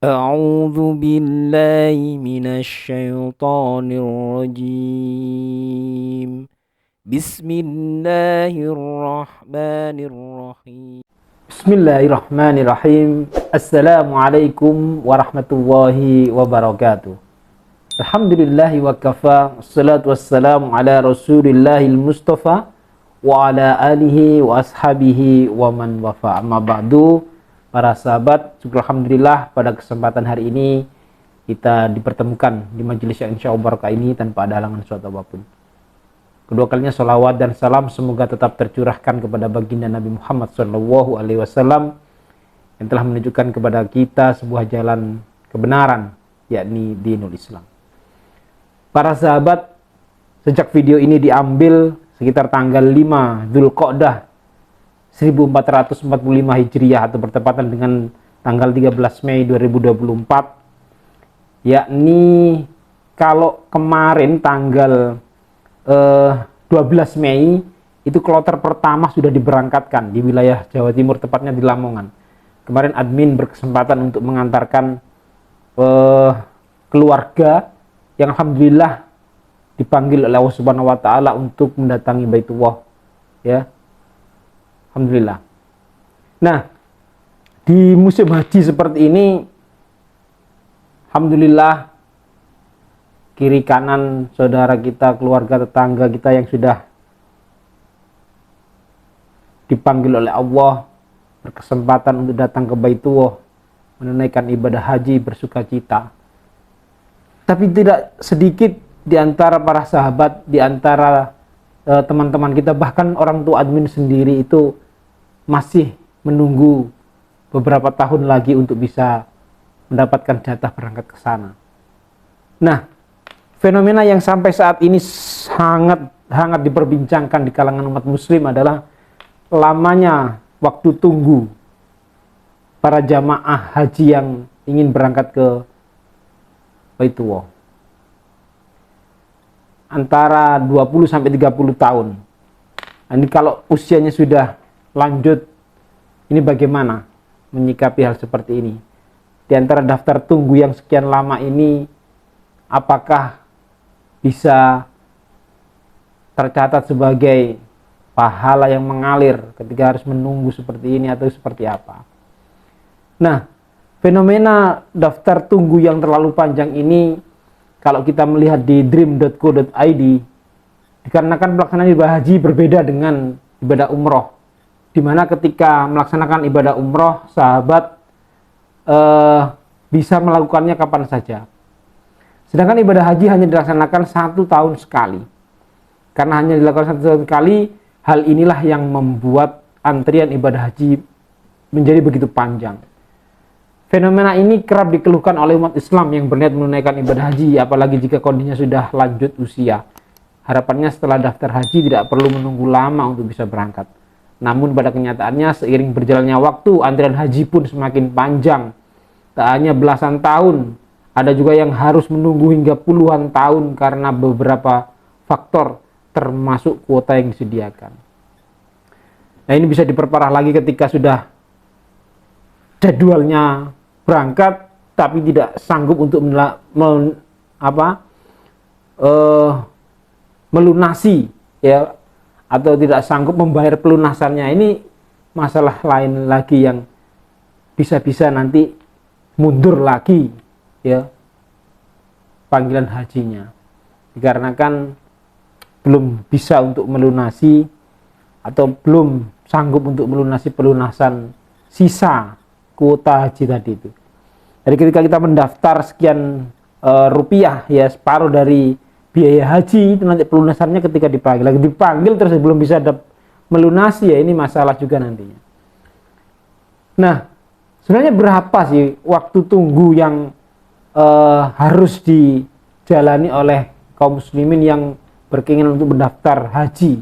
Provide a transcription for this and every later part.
أعوذ بالله من الشيطان الرجيم. بسم الله الرحمن الرحيم. Bismillahirrahmanirrahim. Assalamualaikum warahmatullahi wabarakatuh. Alhamdulillahi wa kafa. Wassalatu wassalamu ala rasulillahil mustafa wa ala alihi wa ashabihi wa man wafa. Amma ba'du. Para sahabat, syukur alhamdulillah pada kesempatan hari ini kita dipertemukan di majelis yang insyaallah barakah ini tanpa ada halangan suatu apapun. Kedua kalinya salawat dan salam semoga tetap tercurahkan kepada baginda Nabi Muhammad SAW yang telah menunjukkan kepada kita sebuah jalan kebenaran, yakni dinul Islam. Para sahabat, sejak video ini diambil sekitar tanggal 5 Dzulqa'dah 1445 Hijriah atau bertepatan dengan tanggal 13 Mei 2024, yakni kalau kemarin tanggal 12 Mei itu kloter pertama sudah diberangkatkan di wilayah Jawa Timur, tepatnya di Lamongan. Kemarin admin berkesempatan untuk mengantarkan keluarga yang alhamdulillah dipanggil oleh Allah Subhanahu wa taala untuk mendatangi Baitullah, ya. Alhamdulillah. Nah, di musim haji seperti ini alhamdulillah kiri kanan saudara kita, keluarga, tetangga kita yang sudah dipanggil oleh Allah berkesempatan untuk datang ke Baitullah menunaikan ibadah haji bersukacita. Tapi tidak sedikit di antara para sahabat, di antara teman-teman kita, bahkan orang tua admin sendiri itu masih menunggu beberapa tahun lagi untuk bisa mendapatkan jatah berangkat ke sana. Nah, fenomena yang sampai saat ini sangat hangat diperbincangkan di kalangan umat muslim adalah lamanya waktu tunggu para jamaah haji yang ingin berangkat ke Baitullah. Antara 20 sampai 30 tahun. Ini kalau usianya sudah lanjut, ini bagaimana menyikapi hal seperti ini? Di antara daftar tunggu yang sekian lama ini, apakah bisa tercatat sebagai pahala yang mengalir ketika harus menunggu seperti ini atau seperti apa? Nah, fenomena daftar tunggu yang terlalu panjang ini kalau kita melihat di dream.co.id, dikarenakan pelaksanaan ibadah haji berbeda dengan ibadah umroh, di mana ketika melaksanakan ibadah umroh, sahabat bisa melakukannya kapan saja. Sedangkan ibadah haji hanya dilaksanakan 1 tahun sekali. Karena hanya dilakukan 1 tahun sekali, hal inilah yang membuat antrian ibadah haji menjadi begitu panjang. Fenomena ini kerap dikeluhkan oleh umat Islam yang berniat menunaikan ibadah haji, apalagi jika kondisinya sudah lanjut usia. Harapannya setelah daftar haji tidak perlu menunggu lama untuk bisa berangkat. Namun pada kenyataannya seiring berjalannya waktu, antrian haji pun semakin panjang. Tak hanya belasan tahun, ada juga yang harus menunggu hingga puluhan tahun karena beberapa faktor termasuk kuota yang disediakan. Nah, ini bisa diperparah lagi ketika sudah jadwalnya berangkat tapi tidak sanggup untuk melunasi, ya, atau tidak sanggup membayar pelunasannya. Ini masalah lain lagi yang bisa-bisa nanti mundur lagi, ya, panggilan hajinya, dikarenakan belum bisa untuk melunasi atau belum sanggup untuk melunasi pelunasan sisa kuota haji tadi itu. Jadi ketika kita mendaftar sekian rupiah, ya, separuh dari biaya haji, itu nanti pelunasannya ketika dipanggil terus belum bisa melunasi, ya, ini masalah juga nantinya. Nah, sebenarnya berapa sih waktu tunggu yang harus dijalani oleh kaum muslimin yang berkeinginan untuk mendaftar haji?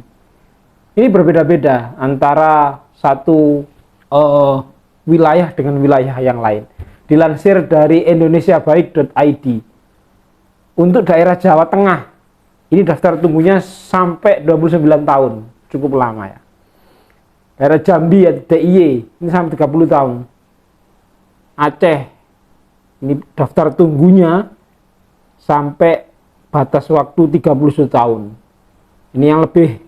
Ini berbeda-beda antara satu wilayah dengan wilayah yang lain. Dilansir dari indonesiabaik.id, untuk daerah Jawa Tengah ini daftar tunggunya sampai 29 tahun, cukup lama, ya. Daerah Jambi, DIY, ini sampai 30 tahun. Aceh Ini daftar tunggunya sampai batas waktu 31 tahun. Ini yang lebih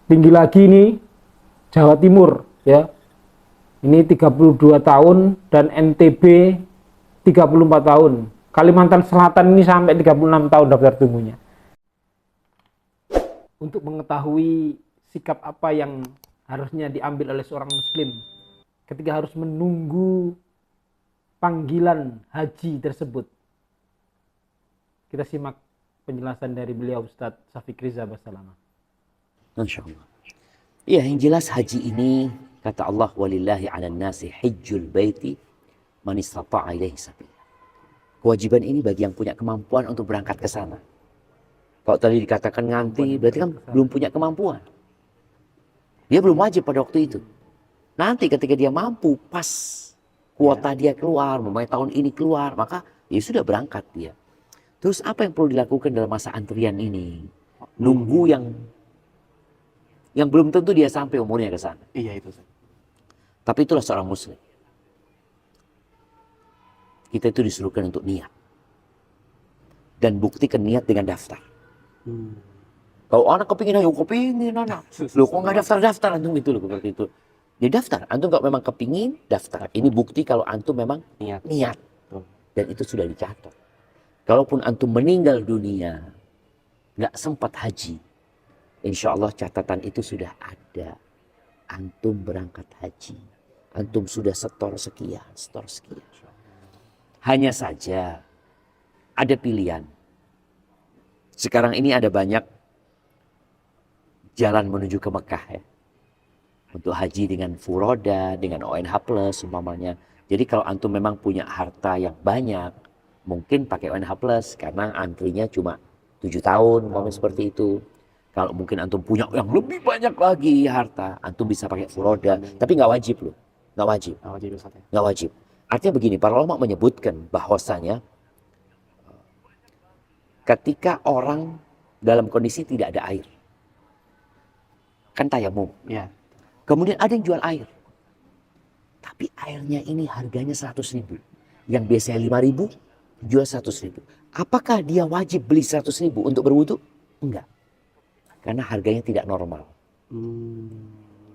tinggi lagi nih Jawa Timur ya. Ini 32 tahun dan NTB 34 tahun. Kalimantan Selatan ini sampai 36 tahun daftar tunggunya. Untuk mengetahui sikap apa yang harusnya diambil oleh seorang muslim ketika harus menunggu panggilan haji tersebut, kita simak penjelasan dari beliau Ustadz Syafiq Riza Basalamah. Masya Allah. Ya, yang jelas haji ini kata Allah, walillahi 'alan nasi hajjul baiti man istata'a ilaihi sabila. Kewajiban ini bagi yang punya kemampuan untuk berangkat ke sana. Kalau tadi dikatakan nganti, berarti kan belum punya kemampuan. Dia belum wajib pada waktu itu. Nanti ketika dia mampu, pas kuota dia keluar, memang tahun ini keluar, maka ya sudah berangkat dia. Terus apa yang perlu dilakukan dalam masa antrian ini? Nunggu yang belum tentu dia sampai umurnya ke sana. Iya itu. Tapi itulah seorang muslim. Kita itu disuruhkan untuk niat. Dan buktikan niat dengan daftar. Kalau anak kepingin, ayo kepingin anak. Loh kok nggak daftar-daftar antum itu loh seperti itu. Dia daftar. Antum kalau memang kepingin, daftar. Ini bukti kalau antum memang niat. Dan itu sudah dicatat. Kalaupun antum meninggal dunia, nggak sempat haji, insya Allah catatan itu sudah ada. Antum berangkat haji. Antum sudah setor sekian. Hanya saja ada pilihan. Sekarang ini ada banyak jalan menuju ke Mekah ya. Untuk haji dengan furoda, dengan ONH+, umpamanya. Jadi kalau antum memang punya harta yang banyak, mungkin pakai ONH+, karena antrinya cuma 7 tahun, umpamanya seperti itu. Kalau mungkin antum punya yang lebih banyak lagi harta, antum bisa pakai furoda. Tapi nggak wajib loh. Nggak wajib. Artinya begini, para ulama menyebutkan bahwasanya ketika orang dalam kondisi tidak ada air, kan tayamum. Ya. Kemudian ada yang jual air. Tapi airnya ini harganya 100.000. Yang biasanya 5.000, jual 100.000. Apakah dia wajib beli 100.000 untuk berwudu? Enggak. Karena harganya tidak normal.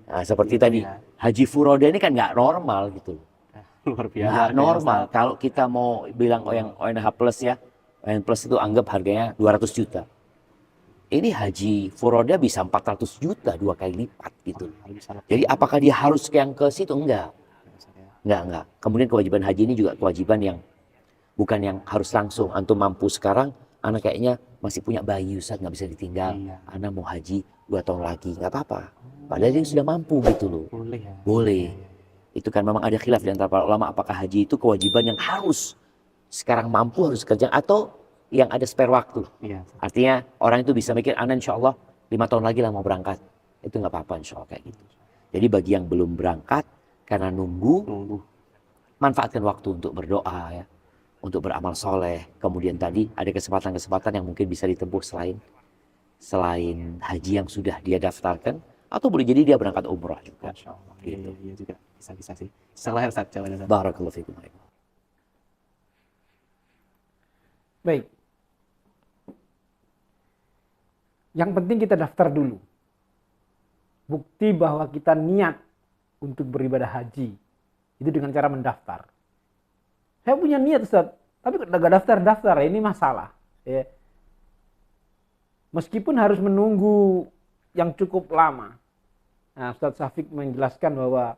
Nah, seperti tadi, haji furoda ini kan nggak normal gitu. Luar biasa. Nggak normal. Kalau kita mau bilang yang ONH+ ya, ONH+ itu anggap harganya 200 juta. Ini haji furoda bisa 400 juta, 2 kali lipat gitu. Jadi apakah dia harus yang ke situ? Enggak. Kemudian kewajiban haji ini juga kewajiban yang bukan yang harus langsung. Antum mampu sekarang, anak kayaknya masih punya bayi, Ustaz, nggak bisa ditinggal. Anak mau haji 2 tahun lagi, nggak apa-apa. Padahal dia sudah mampu gitu loh. Boleh. Itu kan memang ada khilaf di antara para ulama, apakah haji itu kewajiban yang harus sekarang mampu harus kerja atau yang ada spare waktu. Artinya orang itu bisa mikir, anak insya Allah 5 tahun lagi lah mau berangkat. Itu nggak apa-apa insya Allah kayak gitu. Jadi bagi yang belum berangkat karena nunggu, manfaatkan waktu untuk berdoa ya, untuk beramal soleh. Kemudian tadi ada kesempatan-kesempatan yang mungkin bisa ditempuh selain haji yang sudah dia daftarkan, atau boleh jadi dia berangkat umrah juga. Masya Allah. Gitu. Iya juga bisa sih. Salah Ustaz jawabannya. Barakallahu fikum. Baik. Yang penting kita daftar dulu. Bukti bahwa kita niat untuk beribadah haji itu dengan cara mendaftar. Saya punya niat, Ustaz, tapi nggak daftar-daftar, ini masalah. Ya. Meskipun harus menunggu yang cukup lama. Nah, Ustaz Syafiq menjelaskan bahwa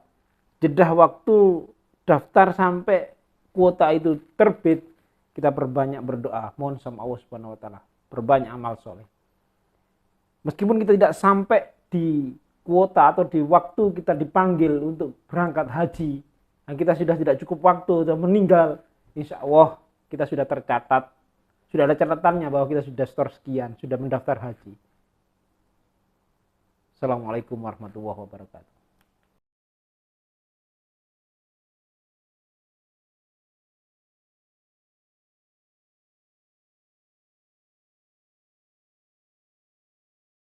jeda waktu daftar sampai kuota itu terbit, kita perbanyak berdoa, mohon sama Allah Subhanahu wa taala, perbanyak amal soleh. Meskipun kita tidak sampai di kuota atau di waktu kita dipanggil untuk berangkat haji, dan kita sudah tidak cukup waktu, sudah meninggal, insya Allah kita sudah tercatat, sudah ada catatannya bahwa kita sudah store sekian, sudah mendaftar haji. Assalamualaikum warahmatullahi wabarakatuh.